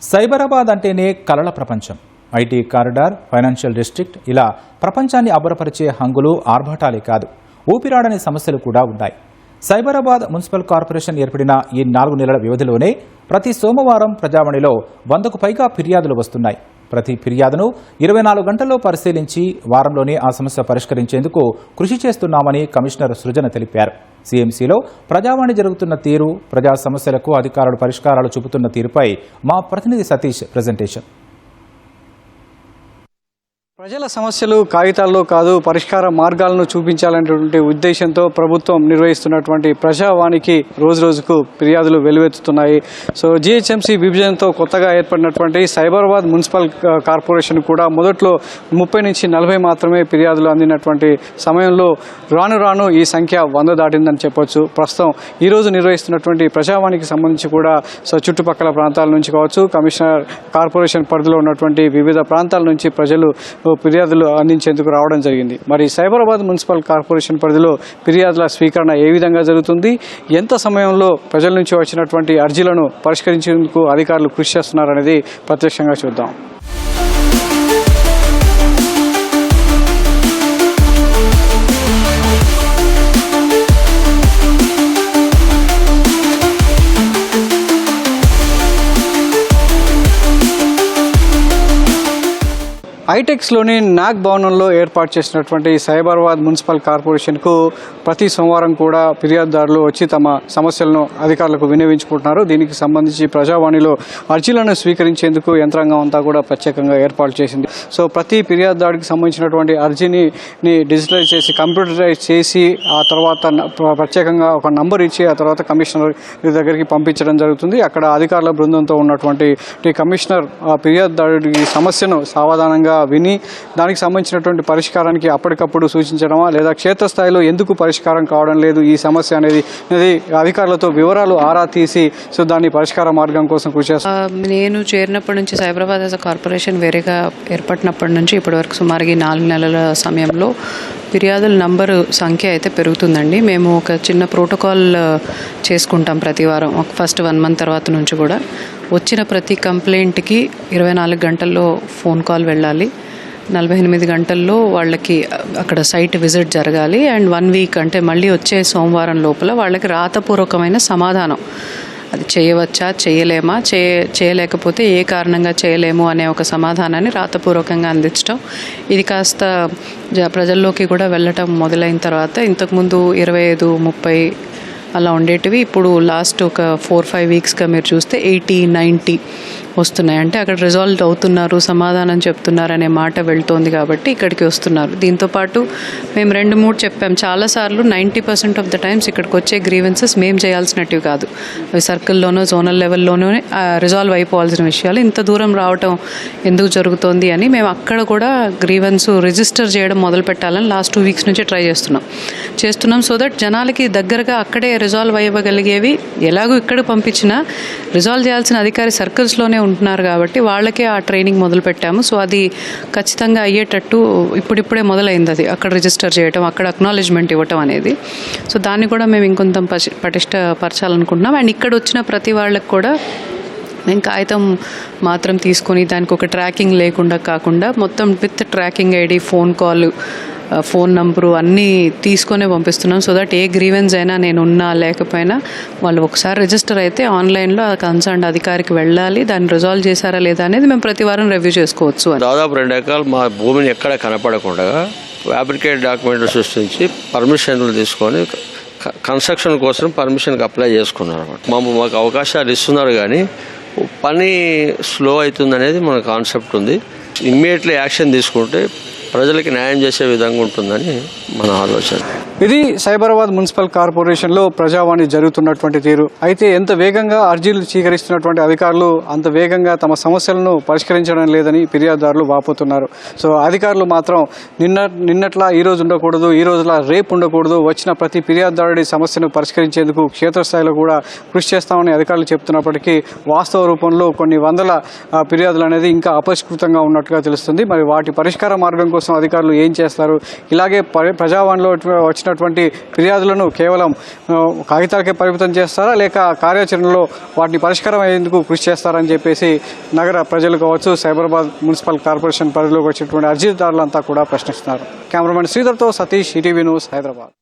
సైబరాబాద్ అంటేనే కలల ప్రపంచం. ఐటీ కారిడార్, ఫైనాన్షియల్ డిస్ట్రిక్ట్, ఇలా ప్రపంచాన్ని అబ్బురపరిచే హంగులు, ఆర్భాటాలే కాదు, ఊపిరాడని సమస్యలు కూడా ఉన్నాయి. సైబరాబాద్ మున్సిపల్ కార్పొరేషన్ ఏర్పడిన ఈ 4 నెలల వ్యవధిలోనే ప్రతి సోమవారం ప్రజావాణిలో 100కు పైగా ఫిర్యాదులు వస్తున్నాయి. ప్రతి ఫిర్యాదును 24 గంటల్లో పరిశీలించి వారంలోనే ఆ సమస్య పరిష్కరించేందుకు కృషి చేస్తున్నామని కమిషనర్ సృజన తెలిపారు. సీఎంసీలో ప్రజావాణి జరుగుతున్న తీరు, ప్రజా సమస్యలకు అధికారులు పరిష్కారాలు చూపుతున్న తీరుపై మా ప్రతినిధి సతీష్ ప్రెజెంటేషన్. ప్రజల సమస్యలు కాగితాల్లో కాదు, పరిష్కార మార్గాలను చూపించాలనేటువంటి ఉద్దేశంతో ప్రభుత్వం నిర్వహిస్తున్నటువంటి ప్రజావాణికి రోజు రోజుకు ఫిర్యాదులు వెలువెత్తుతున్నాయి. సో జీహెచ్ఎంసీ విభజనతో కొత్తగా ఏర్పడినటువంటి సైబరాబాద్ మున్సిపల్ కార్పొరేషన్ కూడా మొదట్లో 30 నుంచి 40 మాత్రమే ఫిర్యాదులు అందినటువంటి సమయంలో రాను రాను ఈ సంఖ్య 100 దాటిందని చెప్పొచ్చు. ప్రస్తుతం ఈరోజు నిర్వహిస్తున్నటువంటి ప్రజావాణికి సంబంధించి కూడా చుట్టుపక్కల ప్రాంతాల నుంచి కావచ్చు, కమిషనర్ కార్పొరేషన్ పరిధిలో ఉన్నటువంటి వివిధ ప్రాంతాల నుంచి ప్రజలు ఫిర్యాదులు అందించేందుకు రావడం జరిగింది. మరి సైబరాబాద్ మున్సిపల్ కార్పొరేషన్ పరిధిలో ఫిర్యాదుల స్వీకరణ ఏ విధంగా జరుగుతుంది, ఎంత సమయంలో ప్రజల నుంచి వచ్చినటువంటి అర్జీలను పరిష్కరించేందుకు అధికారులు కృషి చేస్తున్నారనేది ప్రత్యక్షంగా చూద్దాం. ఐటెక్స్లోని నాగ్ భవనంలో ఏర్పాటు చేసినటువంటి సైబరాబాద్ మున్సిపల్ కార్పొరేషన్కు ప్రతి సోమవారం కూడా ఫిర్యాదుదారులు వచ్చి తమ సమస్యలను అధికారులకు వినియోగించుకుంటున్నారు. దీనికి సంబంధించి ప్రజావాణిలో అర్జీలను స్వీకరించేందుకు యంత్రాంగం అంతా కూడా ప్రత్యేకంగా ఏర్పాటు చేసింది. సో ప్రతి ఫిర్యాదుదారుడికి సంబంధించినటువంటి అర్జీని డిజిటలైజ్ చేసి, కంప్యూటరైజ్ చేసి, ఆ తర్వాత ప్రత్యేకంగా ఒక నంబర్ ఇచ్చి ఆ తర్వాత కమిషనర్ దగ్గరికి పంపించడం జరుగుతుంది. అక్కడ అధికారుల బృందంతో ఉన్నటువంటి కమిషనర్ ఫిర్యాదుదారుడి సమస్యను సావధానంగా విని దానికి సంబంధించినటువంటి పరిష్కారానికి అప్పటికప్పుడు సూచించడమా, లేదా క్షేత్రస్థాయిలో ఎందుకు పరిష్కారం కావడం లేదు ఈ సమస్య అనేది అధికారులతో వివరాలు ఆరా తీసి దాన్ని పరిష్కార మార్గం కోసం కృషి చేస్తాను. నేను చేరినప్పటి నుంచి సైబరాబాద్ యాజ్ అ కార్పొరేషన్ వేరేగా ఏర్పడినప్పటి నుంచి ఇప్పటివరకు సుమారుగా 4 నెలల సమయంలో ఫిర్యాదుల నంబరు సంఖ్య అయితే పెరుగుతుందండి. మేము ఒక చిన్న ప్రోటోకాల్ చేసుకుంటాం ప్రతి వారం. ఫస్ట్ 1 మంత్ తర్వాత నుంచి కూడా వచ్చిన ప్రతి కంప్లైంట్కి 24 గంటల్లో ఫోన్ కాల్ వెళ్ళాలి, 48 గంటల్లో వాళ్ళకి అక్కడ సైట్ విజిట్ జరగాలి, అండ్ 1 వీక్ అంటే మళ్ళీ వచ్చే సోమవారం లోపల వాళ్ళకి రాతపూర్వకమైన సమాధానం, అది చేయవచ్చా, చేయలేమా, చేయలేకపోతే ఏ కారణంగా చేయలేము అనే ఒక సమాధానాన్ని రాతపూర్వకంగా అందించడం. ఇది కాస్త ప్రజల్లోకి కూడా వెళ్ళటం మొదలైన తర్వాత ఇంతకుముందు 25, 30 అలా ఉండేటివి ఇప్పుడు లాస్ట్ ఒక 4-5 వీక్స్గా మీరు చూస్తే 80-90 వస్తున్నాయి. అంటే అక్కడ రిజాల్వ్ అవుతున్నారు, సమాధానం చెప్తున్నారు అనే మాట వెళ్తోంది కాబట్టి ఇక్కడికి వస్తున్నారు. దీంతోపాటు మేము 2-3 చెప్పాం చాలాసార్లు. 90% ఆఫ్ ద టైమ్స్ ఇక్కడికి వచ్చే గ్రీవెన్సెస్ మేము చేయాల్సినట్టు కాదు, అవి సర్కిల్లోనో జోనల్ లెవెల్లోనే రిజాల్వ్ అయిపోవాల్సిన విషయాలు. ఇంత దూరం రావటం ఎందుకు జరుగుతోంది అని మేము అక్కడ కూడా గ్రీవెన్స్ రిజిస్టర్ చేయడం మొదలు పెట్టాలని లాస్ట్ 2 వీక్స్ నుంచి ట్రై చేస్తున్నాం. సో దట్ జనాలకి దగ్గరగా అక్కడే రిజాల్వ్ అయ్యగలిగేవి. ఎలాగో ఇక్కడ పంపించినా రిజాల్వ్ చేయాల్సిన అధికారి సర్కిల్స్లోనే ఉంటున్నారు కాబట్టి వాళ్ళకే ఆ ట్రైనింగ్ మొదలు పెట్టాము. సో అది ఖచ్చితంగా అయ్యేటట్టు ఇప్పుడిప్పుడే మొదలైంది. అది అక్కడ రిజిస్టర్ చేయటం, అక్కడ అక్నాలెడ్జ్మెంట్ ఇవ్వటం అనేది. సో దాన్ని కూడా మేము ఇంకొంత పటిష్టపరచాలనుకుంటున్నాం. అండ్ ఇక్కడ వచ్చిన ప్రతి వాళ్ళకి కూడా మేము కాగితం మాత్రం తీసుకొని దానికి ఒక ట్రాకింగ్ లేకుండా కాకుండా మొత్తం with tracking ID, phone number అన్నీ తీసుకొనే పంపిస్తున్నాం. సో దట్ ఏ గ్రీవెన్స్ అయినా నేను ఉన్నా లేకపోయినా వాళ్ళు ఒకసారి రిజిస్టర్ అయితే ఆన్లైన్లో ఆ కన్సర్న్ అధికారికి వెళ్ళాలి, దాన్ని రిజాల్వ్ చేశారా లేదా అనేది మేము ప్రతి వారం రివ్యూ చేసుకోవచ్చు. దాదాపు 2 ఎకరాలు మా భూమిని ఎక్కడ కనపడకుండా ఫ్యాబ్రికేట్ డాక్యుమెంట్లు సృష్టించి పర్మిషన్లు తీసుకొని కన్స్ట్రక్షన్ కోసం పర్మిషన్కి అప్లై చేసుకున్నారు. మాకు అవకాశాలు ఇస్తున్నారు కానీ పని స్లో అవుతుందనేది మన కాన్సెప్ట్ ఉంది. ఇమ్మీడియట్లీ యాక్షన్ తీసుకుంటే ప్రజలకి న్యాయం చేసే విధంగా ఉంటుందని మన ఆలోచన. ఇది సైబరాబాద్ మున్సిపల్ కార్పొరేషన్లో ప్రజావాణి జరుగుతున్నటువంటి తీరు. అయితే ఎంత వేగంగా అర్జీలు స్వీకరిస్తున్నటువంటి అధికారులు అంత వేగంగా తమ సమస్యలను పరిష్కరించడం లేదని ఫిర్యాదుదారులు వాపోతున్నారు. సో అధికారులు మాత్రం నిన్నట్లా ఈ రోజు ఉండకూడదు, ఈ రోజులా రేపు ఉండకూడదు, వచ్చిన ప్రతి ఫిర్యాదుదారుడి సమస్యను పరిష్కరించేందుకు క్షేత్రస్థాయిలో కూడా కృషి చేస్తామని అధికారులు చెప్తున్నప్పటికీ వాస్తవ రూపంలో కొన్ని వందల ఫిర్యాదులు అనేది ఇంకా అపరిష్కృతంగా ఉన్నట్టుగా తెలుస్తుంది. మరి వాటి పరిష్కార మార్గం కోసం అధికారులు ఏం చేస్తారు, ఇలాగే ప్రజావాణిలో వచ్చిన వస్తున్నటువంటి ఫిర్యాదులను కేవలం కాగితాలకే పరిమితం చేస్తారా లేక కార్యాచరణలో వాటిని పరిష్కారం అయ్యేందుకు కృషి చేస్తారని చెప్పేసి నగర ప్రజలు కావచ్చు సైబరాబాద్ మున్సిపల్ కార్పొరేషన్ పరిధిలోకి వచ్చినటువంటి అర్జీదారులంతా కూడా ప్రశ్నిస్తున్నారు. కెమెరామెన్ శ్రీధర్తో సతీష్, ఈటీవీ న్యూస్, హైదరాబాద్.